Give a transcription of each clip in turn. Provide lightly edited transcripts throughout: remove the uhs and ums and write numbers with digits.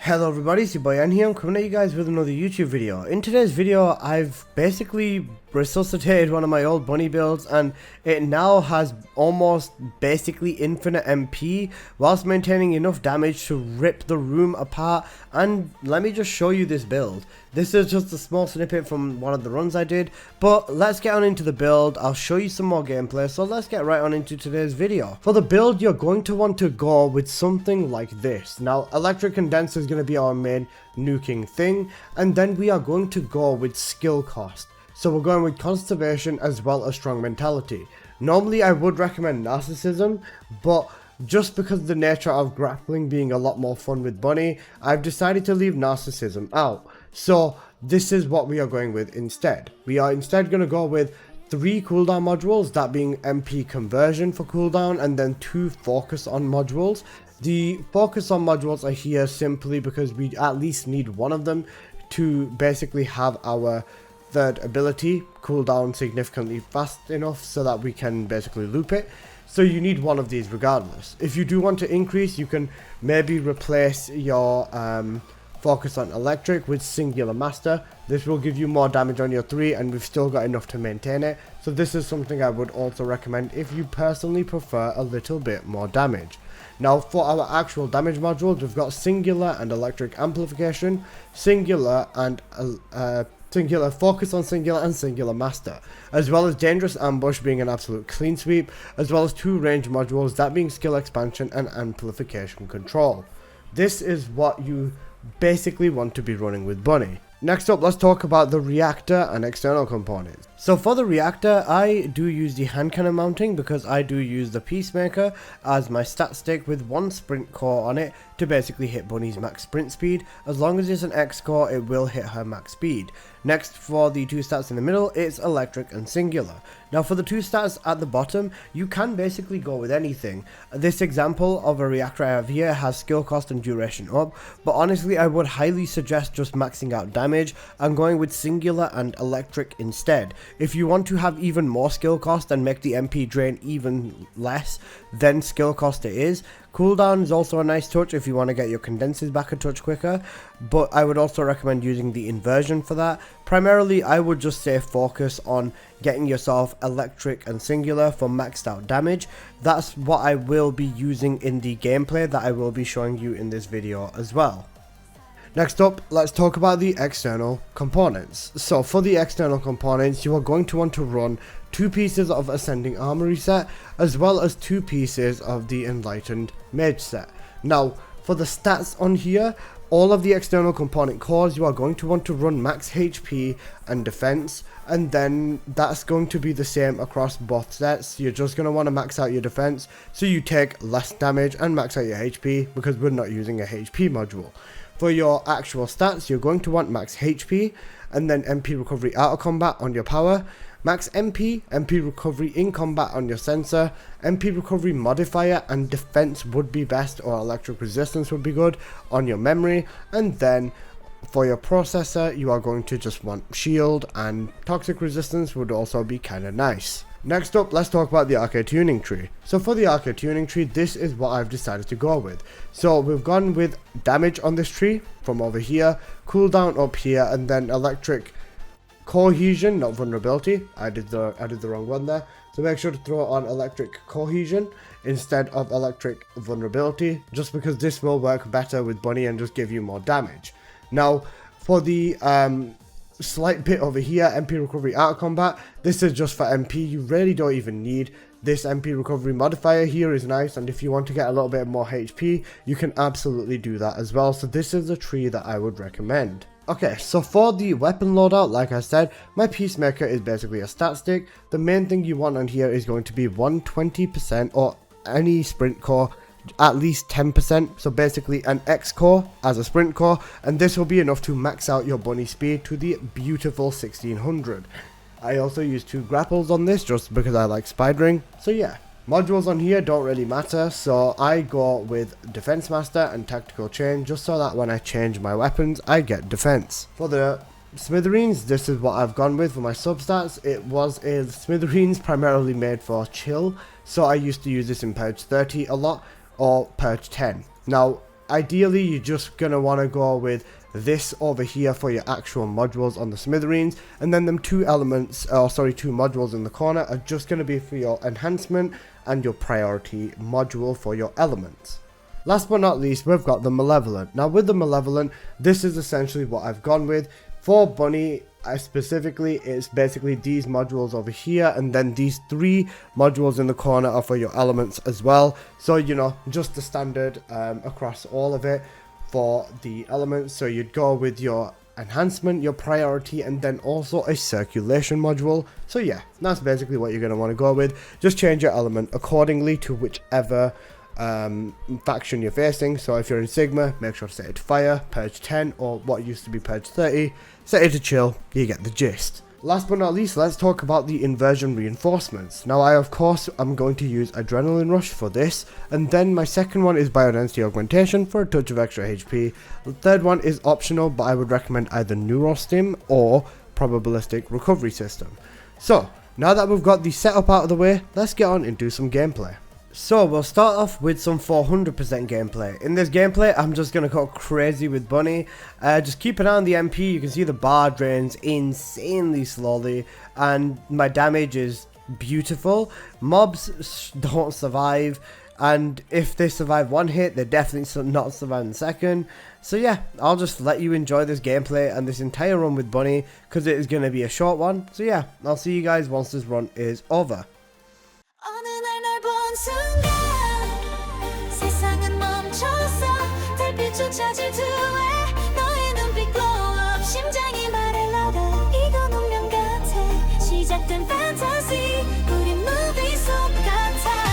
Hello everybody, it's your boy N here. I'm coming at you guys with another YouTube video. In today's video, I've basically resuscitated one of my old bunny builds and it now has almost basically infinite MP whilst maintaining enough damage to rip the room apart. And let me just show you this build. This is just a small snippet from one of the runs I did, but let's get on into the build. I'll show you some more gameplay, so let's get right on into today's video. For the build, you're going to want to go with something like this. Now, electric condenser is going to be our main nuking thing, and then we are going to go with skill cost. So we're going with conservation as well as strong mentality. Normally I would recommend narcissism, but just because of the nature of grappling being a lot more fun with bunny, I've decided to leave narcissism out. So this is what we are going with instead. We are instead going to go with 3 cooldown modules, that being MP conversion for cooldown and then 2 focus on modules. The focus on modules are here simply because we at least need one of them to basically have our third ability cool down significantly fast enough so that we can basically loop it. So you need one of these regardless. If you do want to increase, you can maybe replace your focus on electric with singular master. This will give you more damage on your 3 and we've still got enough to maintain it. So this is something I would also recommend if you personally prefer a little bit more damage. Now for our actual damage modules, we've got singular and electric amplification, singular and singular focus on singular and singular master, as well as dangerous ambush being an absolute clean sweep, as well as 2 range modules, that being skill expansion and amplification control. This is what you basically want to be running with bunny. Next up, let's talk about the reactor and external components. So for the reactor, I do use the hand cannon mounting because I do use the peacemaker as my stat stick with 1 sprint core on it to basically hit bunny's max sprint speed. As long as it's an X core, it will hit her max speed. Next, for the 2 stats in the middle, it's electric and singular. Now for the 2 stats at the bottom, you can basically go with anything. This example of a reactor I have here has skill cost and duration up, but honestly I would highly suggest just maxing out damage and going with singular and electric instead. If you want to have even more skill cost and make the MP drain even less, then skill cost it is. Cooldown is also a nice touch if you want to get your condensers back a touch quicker, but I would also recommend using the inversion for that. Primarily I would just say focus on getting yourself electric and singular for maxed out damage. That's what I will be using in the gameplay that I will be showing you in this video as well. Next up, let's talk about the external components. So for the external components, you are going to want to run 2 pieces of Ascending Armory set, as well as 2 pieces of the Enlightened Mage set. Now, for the stats on here, all of the external component cores, you are going to want to run max HP and defense, and then that's going to be the same across both sets. You're just going to want to max out your defense, so you take less damage and max out your HP, because we're not using a HP module. For your actual stats, you're going to want max HP, and then MP recovery out of combat on your power, max MP recovery in combat on your sensor, MP recovery modifier and defense would be best, or electric resistance would be good on your memory, and then for your processor, you are going to just want shield, and toxic resistance would also be kinda nice. Next up, let's talk about the arcade tuning tree. So for the arcade tuning tree, this is what I've decided to go with. So we've gone with damage on this tree from over here, cooldown up here, and then electric cohesion, not vulnerability. I did the wrong one there. So make sure to throw on electric cohesion instead of electric vulnerability, just because this will work better with bunny and just give you more damage. Now for the slight bit over here, MP recovery out of combat, this is just for MP. You really don't even need this. MP recovery modifier here is nice, and if you want to get a little bit more HP, you can absolutely do that as well. So this is a tree that I would recommend. Okay, so for the weapon loadout, like I said, my peacemaker is basically a stat stick. The main thing you want on here is going to be 120% or any sprint core, at least 10%, so basically an X core as a sprint core, and this will be enough to max out your bunny speed to the beautiful 1600. I also use 2 grapples on this just because I like spidering. So yeah, modules on here don't really matter, so I go with defense master and tactical chain just so that when I change my weapons I get defense. For the smithereens, this is what I've gone with for my substats. It was a smithereens primarily made for chill, so I used to use this in purge 30 a lot, or purge 10. Now ideally you're just going to want to go with this over here for your actual modules on the smithereens, and then them two modules in the corner are just going to be for your enhancement and your priority module for your elements. Last but not least, we've got the Malevolent. Now with the Malevolent, this is essentially what I've gone with. For Bunny specifically, it's basically these modules over here, and then these three modules in the corner are for your elements as well. So, you know, just the standard across all of it for the elements. So you'd go with your enhancement, your priority, and then also a circulation module. So yeah, that's basically what you're going to want to go with. Just change your element accordingly to whichever faction you're facing. So if you're in Sigma, make sure to set it to fire, purge 10, or what used to be purge 30, set it to chill, you get the gist. Last but not least, let's talk about the inversion reinforcements. Now I of course am going to use Adrenaline Rush for this, and then my second one is Biodensity Augmentation for a touch of extra HP. The third one is optional, but I would recommend either Neurostim or Probabilistic Recovery System. So now that we've got the setup out of the way, let's get on and do some gameplay. So we'll start off with some 400% gameplay. In this gameplay, I'm just going to go crazy with Bunny. Just keep an eye on the MP. You can see the bar drains insanely slowly, and my damage is beautiful. Mobs don't survive, and if they survive one hit, they're definitely not surviving the second. So yeah, I'll just let you enjoy this gameplay and this entire run with Bunny, because it is going to be a short one. So yeah, I'll see you guys once this run is over. 순간 세상은 멈췄어 달빛조차 질투해 너의 눈빛 glow up 심장이 말을 얻어 이건 운명 같아 시작된 fantasy 우리 movie 속 같아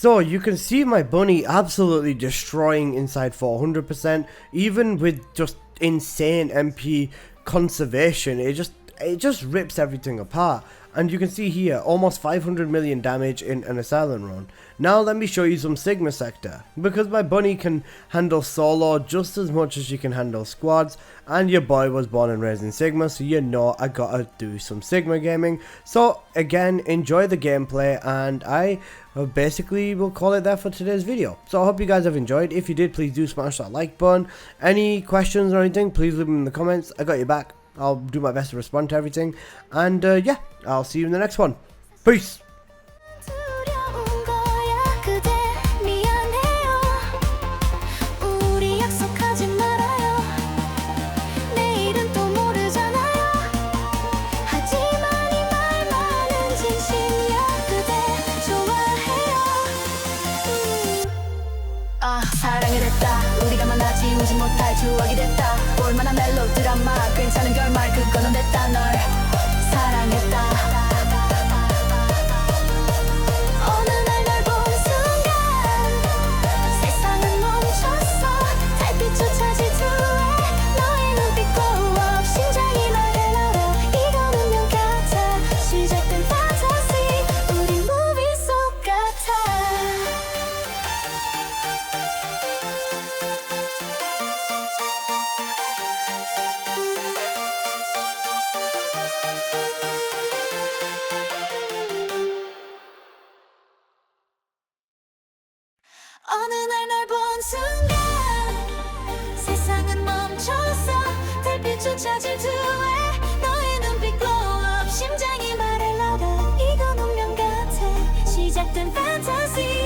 So you can see my Bunny absolutely destroying inside 400%, even with just insane MP conservation. It just rips everything apart. And you can see here, almost 500 million damage in an Assailant run. Now let me show you some Sigma sector, because my Bunny can handle solo just as much as she can handle squads, and your boy was born and raised in Sigma, so you know I gotta do some Sigma gaming. So again, enjoy the gameplay, and I basically will call it there for today's video. So I hope you guys have enjoyed. If you did, please do smash that like button. Any questions or anything, please leave them in the comments. I got your back. I'll do my best to respond to everything, and yeah, I'll see you in the next one. Peace. 사랑이 됐다 우리가 만나지 우지 못할 추억이 됐다 볼만한 멜로 드라마 괜찮은 결말 그거는 됐다 널 사랑했다 어느 날 널 본 순간 세상은 멈췄어 달빛조차 질투해 너의 눈빛 glow up 심장이 말해 louder 이건 운명 같아 시작된 fantasy